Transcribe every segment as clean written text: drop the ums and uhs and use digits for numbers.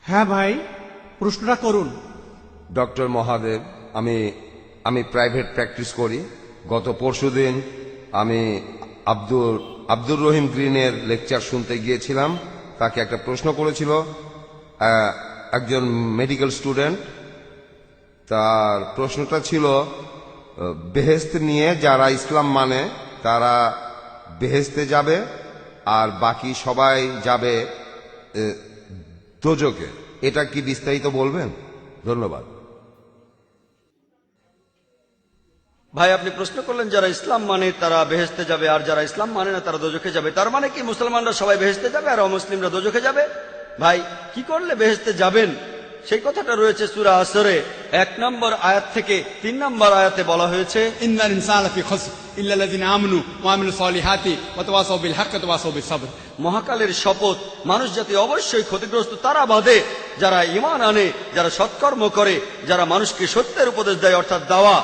হ্যাঁ ভাই, প্রশ্নটা করুন। ডক্টর মহাদেব, আমি আমি প্রাইভেট প্র্যাকটিস করি। গত পরশুদিন আমি আব্দুর রহিম গ্রিনের লেকচার শুনতে গিয়েছিলাম। তাকে একটা প্রশ্ন করেছিল একজন মেডিকেল স্টুডেন্ট। তার প্রশ্নটা ছিল বেহেশত নিয়ে, যারা ইসলাম মানে তারা বেহেশতে যাবে আর বাকি সবাই যাবে দোজকে। এটা কি বিস্তারিত বলবেন? ধন্যবাদ। ভাই, আপনি প্রশ্ন করলেন যারা ইসলাম মানে তারা বেহেশতে যাবে আর যারা ইসলাম মানে না তারা দোজখে যাবে। তার মানে কি মুসলমানরা সবাই বেহেশতে যাবে আর অমুসলিমরা দোজখে যাবে? ভাই, কি করলে বেহেশতে যাবেন সেই কথাটা রয়েছে সূরা আসরে 1 নম্বর আয়াত থেকে 3 নম্বর আয়াতে বলা হয়েছে, ইন্নাল ইনসানা লাফি খুসর ইল্লাল্লাযিনা আমানু ওয়া আমিলুস সলিহাতি ওয়া তাওয়াসাউ বিল হাক্কি ওয়া তাওয়াসাউ বিস সাবর। মহাকালের শপথ, মানুষ জাতি অবশ্যই ক্ষতিগ্রস্ত তারা বাদে যারা ঈমান আনে, যারা সৎকর্ম করে, যারা মানুষকে সত্যের উপদেশ দেয় অর্থাৎ দাওয়া,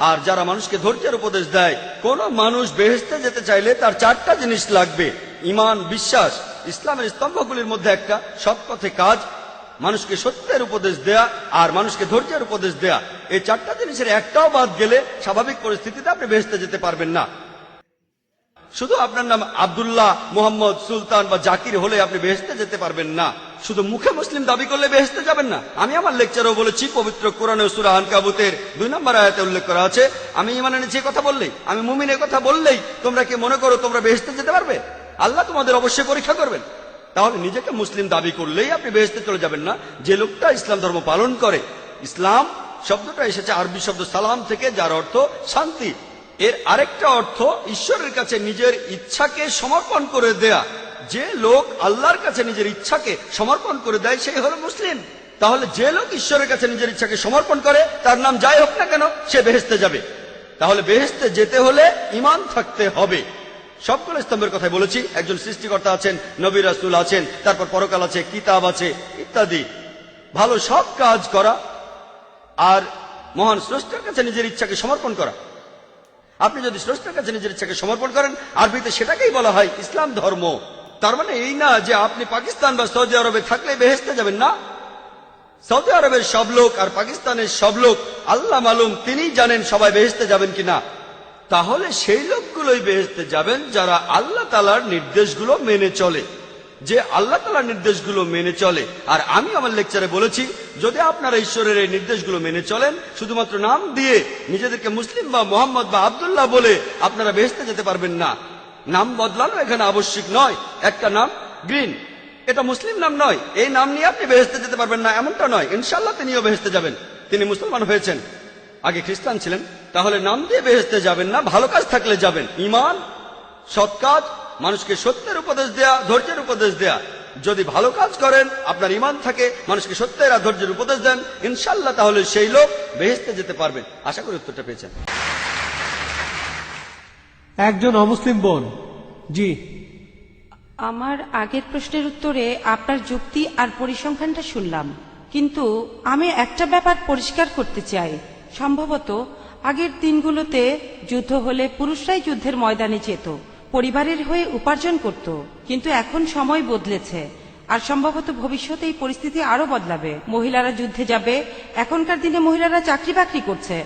আর যারা মানুষকে ধৈর্যের উপদেশ দেয়। কোন মানুষ বেহেশতে যেতে চাইলে তার 4টা জিনিস লাগবে: ঈমান, বিশ্বাস, ইসলামের স্তম্ভগুলির মধ্যে একটা সৎ পথে কাজ, মানুষকে সত্যের উপদেশ দেয়া আর মানুষকে ধৈর্যের উপদেশ দেয়া। এই 4টা জিনিসের একটাও বাদ গেলে স্বাভাবিক পরিস্থিতিতে আপনি বেহেশতে যেতে পারবেন না। শুধু আপনার নাম আব্দুল্লাহ, মোহাম্মদ, সুলতান বা জাকির হলে আপনি বেহেশতে যেতে পারবেন না। শুধু মুখে মুসলিম দাবি করলে বেহেশতে যাবেন না। আমি আমার লেকচারেও বলেছি, পবিত্র কোরআনে সূরা আনকাবুতের 2 নম্বর আয়াতে উল্লেখ করা আছে, আমি ঈমান এনেছি কথা বললেই, আমি মুমিন কথা বললেই তোমরা কি মনে করো তোমরা বেহেশতে যেতে পারবে? আল্লাহ তোমাদের অবশ্যই পরীক্ষা করবেন। তাহলে নিজেকে মুসলিম দাবি করলেই আপনি বেহেশতে চলে যাবেন না। যে লোকটা ইসলাম ধর্ম পালন করে, ইসলাম শব্দটা এসেছে আরবি শব্দ সালাম থেকে, যার অর্থ শান্তি। এর আরেকটা অর্থ ঈশ্বরের কাছে নিজের ইচ্ছাকে সমর্পণ করে দেয়া। যে লোক আল্লাহর কাছে নিজের ইচ্ছাকে সমর্পণ করে দেয় সেই হলো মুসলিম। তাহলে যে লোক ঈশ্বরের কাছে নিজের ইচ্ছাকে সমর্পণ করে, তার নাম যাই হোক না কেন, সে বেহেশতে যাবে। তাহলে বেহেশতে যেতে হলে ঈমান থাকতে হবে। সবগুলো স্তম্ভের কথাই বলেছি। একজন সৃষ্টিকর্তা আছেন, নবী রাসূল আছেন, তারপর পরকাল আছে, কিতাব আছে ইত্যাদি। ভালো সব কাজ করা আর মহান স্রষ্টার কাছে নিজের ইচ্ছাকে সমর্পণ করা। আপনি যদি স্রষ্টার কাছে নিজের ইচ্ছাকে সমর্পণ করেন, আরবিতে সেটাকেই বলা হয় ইসলাম ধর্ম। তার মানে এই না যে আপনি পাকিস্তান বা সৌদি আরবে থাকলে বেহেশতে যাবেন না। সৌদি আরবের সব লোক আর পাকিস্তানের সব লোক আল্লাহ মালুম, তিনি জানেন সবাই বেহেশতে যাবেন কিনা। তাহলে সেই লোকগুলোই বেহেশতে যাবেন যারা আল্লাহ তাআলার নির্দেশগুলো মেনে চলে, যে আল্লাহ তাআলার নির্দেশগুলো মেনে চলে। আর আমি আমার লেকচারে বলেছি, যদি আপনারা ঈশ্বরের এই নির্দেশগুলো মেনে চলেন, শুধুমাত্র নাম দিয়ে নিজেদেরকে মুসলিম বা মোহাম্মদ বা আব্দুল্লাহ বলে আপনারা বেহেশতে যেতে পারবেন না। নাম বদলানো এখানে আবশ্যিক নয়। একটা নাম গ্রিন, এটা মুসলিম নাম নয়। এই নাম নিয়ে আপনি বেহেশতে যেতে পারবেন না এমনটা নয়। ইনশাআল্লাহ তিনিও বেহেশতে যাবেন। তিনি মুসলমান হয়েছেন, আগে খ্রিস্টান ছিলেন। তাহলে নাম দিয়ে বেহেশতে যাবেন না, ভালো কাজ থাকলে যাবেন। ঈমান, সৎ কাজ, মানুষকে সত্যের উপদেশ দেয়া, ধৈর্যের উপদেশ দেয়া। যদি ভালো কাজ করেন, আপনার ঈমান থাকে, মানুষকে সত্যের আর ধৈর্যের উপদেশ দেন, ইনশাআল্লাহ তাহলে সেই লোক বেহেশতে যেতে পারবেন। আশা করি উত্তরটা পেয়েছেন। একজন অমুসলিম বোন। জি। আমার আগের প্রশ্নের উত্তরে আপনার যুক্তি আর পরিসংখ্যানটা শুনলাম, কিন্তু আমি একটা ব্যাপার পরিষ্কার করতে চাই। সম্ভবত আগের দিনগুলোতে যুদ্ধ হলে পুরুষরাই যুদ্ধের ময়দানে যেত, পরিবারের হয়ে উপার্জন করত, কিন্তু এখন সময় বদলেছে আর সম্ভবত ভবিষ্যতে এই পরিস্থিতি আরো বদলাবে। মহিলারা যুদ্ধে যাবে, এখনকার দিনে মহিলারা চাকরি বাকরি করছে,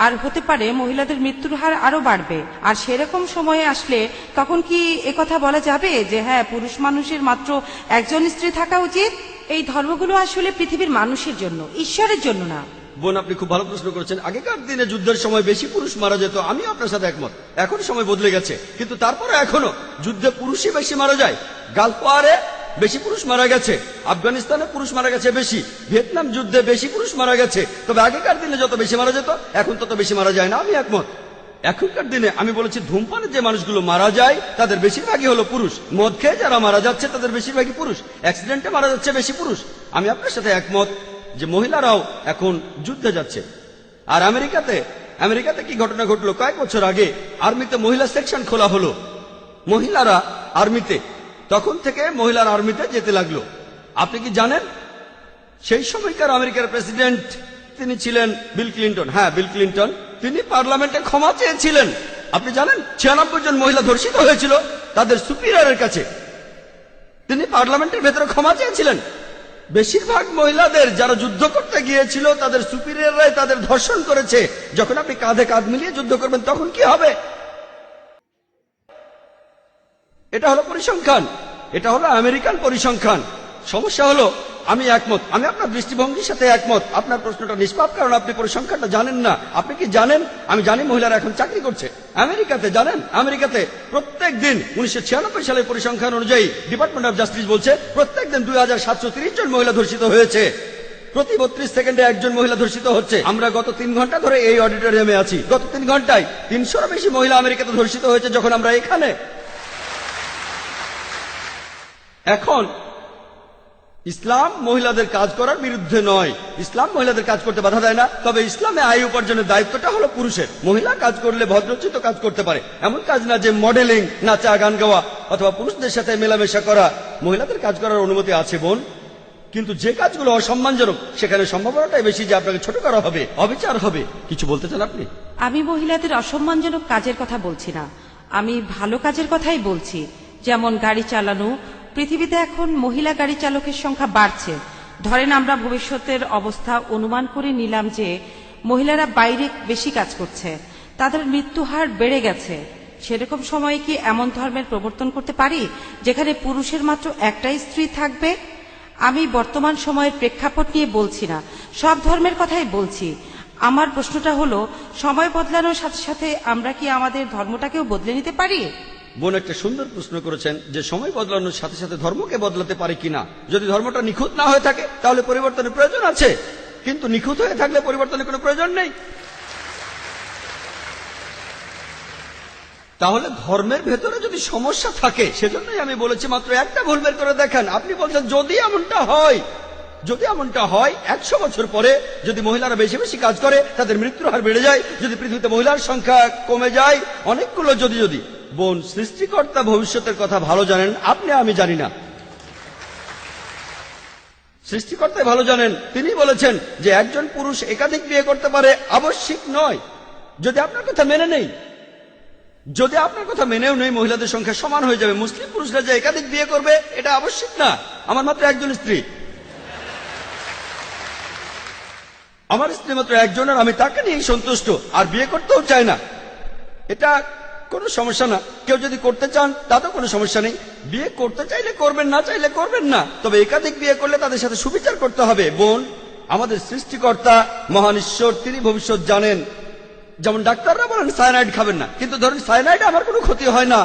আর হতে পারে মহিলাদের মৃত্যুর হার আরো বাড়বে। আর সেরকম সময়ে আসলে তখন কি একথা বলা যাবে যে হ্যাঁ, পুরুষ মানুষের মাত্র একজন স্ত্রী থাকা উচিত? এই ধর্মগুলো আসলে পৃথিবীর মানুষের জন্য, ঈশ্বরের জন্য না। বোন, আপনি খুব ভালো প্রশ্ন করেছেন। আগেকার দিনে যুদ্ধের সময় বেশি পুরুষ মারা যেত, আমি আপনার সাথে একমত। এখন সময় বদলে গেছে, কিন্তু তারপরে এখনো যুদ্ধে পুরুষই বেশি মারা যায়। গালফ ওয়ারে বেশি পুরুষ মারা গেছে, আফগানিস্তানে পুরুষ মারা গেছে বেশি, ভিয়েতনাম যুদ্ধে বেশি পুরুষ মারা গেছে। তবে আগেকার দিনে যত বেশি মারা যেত, এখন তত বেশি মারা যায় না, আমি একমত। এখনকার দিনে আমি বলেছি, ধূমপানে যে মানুষগুলো মারা যায় তাদের বেশিরভাগই হলো পুরুষ। মদ খেয়ে যারা মারা যাচ্ছে তাদের বেশিরভাগই পুরুষ। অ্যাক্সিডেন্টে মারা যাচ্ছে বেশি পুরুষ। আমি আপনার সাথে একমত যে মহিলারাও এখন যুদ্ধে যাচ্ছে। আর আমেরিকাতে কি ঘটনা ঘটলো, কয়েক বছর আগে আর্মিতে মহিলা সেকশন খোলা হলো। মহিলারা আর্মিতে, তখন থেকে মহিলার আর্মিতে যেতে লাগলো। আপনি কি জানেন সেই সময়কার আমেরিকার প্রেসিডেন্ট তিনি ছিলেন বিল ক্লিন্টন। হ্যাঁ, বিল ক্লিন্টন। তিনি পার্লামেন্টে ক্ষমা চেয়েছিলেন। আপনি জানেন 96 জন মহিলা ধর্ষিত হয়েছিল তাদের সুপিরিয়রের কাছে। তিনি পার্লামেন্টের ভেতরে ক্ষমা চেয়েছিলেন। বেশিরভাগ মহিলাদের যারা যুদ্ধ করতে গিয়েছিল তাদের সুপিরিয়ররাই তাদের ধর্ষণ করেছে। যখন আপনি কাঁধে কাঁধ মিলিয়ে যুদ্ধ করবেন তখন কি হবে? এটা হলো পরিসংখ্যান, এটা হলো আমেরিকান পরিসংখ্যান। সমস্যা হলো আমি একমত, আমি আপনার দৃষ্টিভঙ্গির সাথে একমত। আপনার প্রশ্নটা নিষ্পাপ, কারণ আপনি পরিসংখ্যানটা জানেন না। আপনি কি জানেন? আমি জানি মহিলারা এখন চাকরি করছে আমেরিকাতে। জানেন আমেরিকাতে প্রত্যেক দিন 1996 সালের পরিসংখ্যান অনুযায়ী ডিপার্টমেন্ট অফ জাস্টিস বলছে প্রত্যেক দিন 2730 জন মহিলা ধর্ষিত হয়েছে। প্রতি 32 সেকেন্ডে একজন মহিলা ধর্ষিত হচ্ছে। আমরা গত 3 ঘন্টা ধরে এই অডিটোরিয়ামে আছি, গত 3 ঘন্টায় 300-এরও বেশি মহিলা আমেরিকাতে ধর্ষিত হয়েছে যখন আমরা এখানে। এখন ইসলাম মহিলাদের কাজ করার বিরুদ্ধে নয়, ইসলাম মহিলাদের কাজ করতে বাধা দেয় না। তবে ইসলামে আয় উপার্জনের দায়িত্বটা হলো পুরুষের। মহিলা কাজ করলে ভদ্রোচিত কাজ করতে পারে, এমন কাজ না যে মডেলিং, নাচা, গান গাওয়া অথবা পুরুষদের সাথে মেলামেশা করা। মহিলাদের কাজ করার অনুমতি আছে বোন, কিন্তু যে কাজগুলো অসম্মানজনক সেখানে সম্ভাবনাটাই বেশি যে আপনাকে ছোট করা হবে, অবিচার হবে। কিছু বলতে চান আপনি? আমি মহিলাদের অসম্মানজনক কাজের কথা বলছি না, আমি ভালো কাজের কথাই বলছি। যেমন গাড়ি চালানো। পৃথিবীতে এখন মহিলা গাড়ি চালকের সংখ্যা বাড়ছে। ধরেন আমরা ভবিষ্যতের অবস্থা অনুমান করে নিলাম যে মহিলারা বাইরে বেশি কাজ করছে, তাদের মৃত্যু হার বেড়ে গেছে। সেরকম সময়ে কি এমন ধর্মের প্রবর্তন করতে পারি যেখানে পুরুষের মাত্র একটাই স্ত্রী থাকবে? আমি বর্তমান সময়ের প্রেক্ষাপট নিয়ে বলছি না, সব ধর্মের কথাই বলছি। আমার প্রশ্নটা হলো, সময় বদলানোর সাথে সাথে আমরা কি আমাদের ধর্মটাকেও বদলে নিতে পারি? বোন একটা সুন্দর প্রশ্ন করেছেন যে সময় বদলানোর সাথে সাথে ধর্মকে বদলাতে পারে কিনা। যদি ধর্মটা নিখুঁত না হয়ে থাকে তাহলে পরিবর্তনের প্রয়োজন আছে, কিন্তু নিখুঁত হয়ে থাকলে পরিবর্তনের কোনো প্রয়োজন নেই। তাহলে ধর্মের ভেতরে যদি সমস্যা থাকে, সেজন্যই আমি বলেছি মাত্র একটা ভুল বের করে দেখেন। আপনি বলছেন যদি এমনটা হয়, যদি এমনটা হয় 100 বছর পরে যদি মহিলারা বেশি বেশি কাজ করে তাদের মৃত্যুর হার বেড়ে যায়, যদি পৃথিবীতে মহিলার সংখ্যা কমে যায়, অনেকগুলো যদি। বোন, সৃষ্টিকর্তা ভবিষ্যতের কথা ভালো জানেন, আপনি আমি জানি না। সৃষ্টিকর্তাই ভালো জানেন। তিনি বলেছেন যে একজন পুরুষ একাধিক বিয়ে করতে পারে, আবশ্যিক নয়। যদি আপনার কথা মেনে নেই, যদি আপনার কথা মেনেও নেই, মহিলাদের সংখ্যা সমান হয়ে যাবে। মুসলিম পুরুষরা যে একাধিক বিয়ে করবে এটা আবশ্যিক না। আমার মাত্র একজন স্ত্রী, আমার স্ত্রী মাত্র একজন, আর আমি তাকে নিয়েই সন্তুষ্ট, আর বিয়ে করতেও চাই না। এটা কোনো সমস্যা না। কেউ যদি করতে চান তাতেও কোনো সমস্যা নেই। বিয়ে করতে চাইলে করবেন, না চাইলে করবেন না। তবে একাধিক বিয়ে করলে তাদের সাথে সুবিচার করতে হবে। বোন, আমাদের সৃষ্টিকর্তা মহান ঈশ্বর, তিনি ভবিষ্যৎ জানেন। যেমন ডাক্তাররা বলেন সায়ানাইড খাবেন না, কিন্তু ধরেন সায়ানাইড আমার কোনো ক্ষতি হয় না।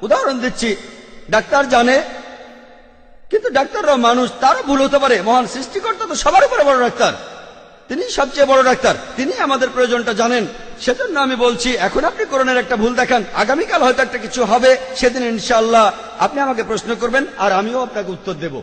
উদাহরণ দিচ্ছি, ডাক্তার জানে, কিন্তু ডাক্তাররা মানুষ, তারও ভুল হতে পারে। মহান সৃষ্টিকর্তা তো সবার উপরে বড় ডাক্তার, তিনি সবচেয়ে বড় ডাক্তার, তিনি আমাদের প্রয়োজনটা জানেন। সেজন্য আমি বলছি, এখন আপনি কোরআনের একটা ভুল দেখান, আগামীকাল হয়তো একটা কিছু হবে, সেদিন ইনশাআল্লাহ আপনি আমাকে প্রশ্ন করবেন আর আমিও আপনাকে উত্তর দেব।